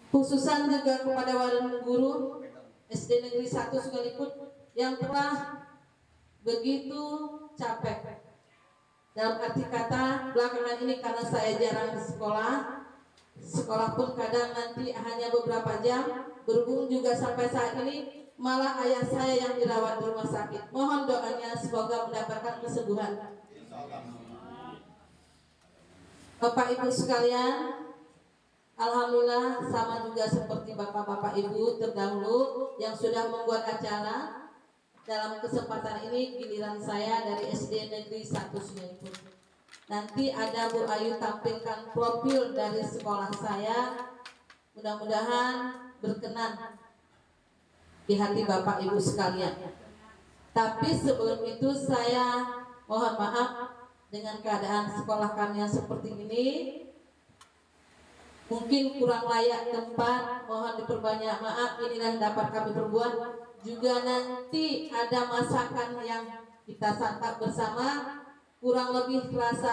Khususan juga kepada wali guru SD Negeri 1 Sungaliput yang telah begitu capek. Dalam arti kata, belakangan ini karena saya jarang ke sekolah pun kadang nanti hanya beberapa jam, berhubung juga sampai saat ini malah ayah saya yang dirawat di rumah sakit. Mohon doanya semoga mendapatkan kesembuhan. Bapak Ibu sekalian, alhamdulillah sama juga seperti bapak-bapak ibu terdahulu yang sudah membuat acara. Dalam kesempatan ini giliran saya dari SD Negeri 1 Sungaliput. Nanti ada Bu Ayu tampilkan profil dari sekolah saya. Mudah-mudahan berkenan di hati Bapak Ibu sekalian. Tapi sebelum itu saya mohon maaf dengan keadaan sekolah kami yang seperti ini. Mungkin kurang layak tempat, mohon diperbanyak maaf, inilah yang dapat kami perbuat. Juga nanti ada masakan yang kita santap bersama, kurang lebih rasa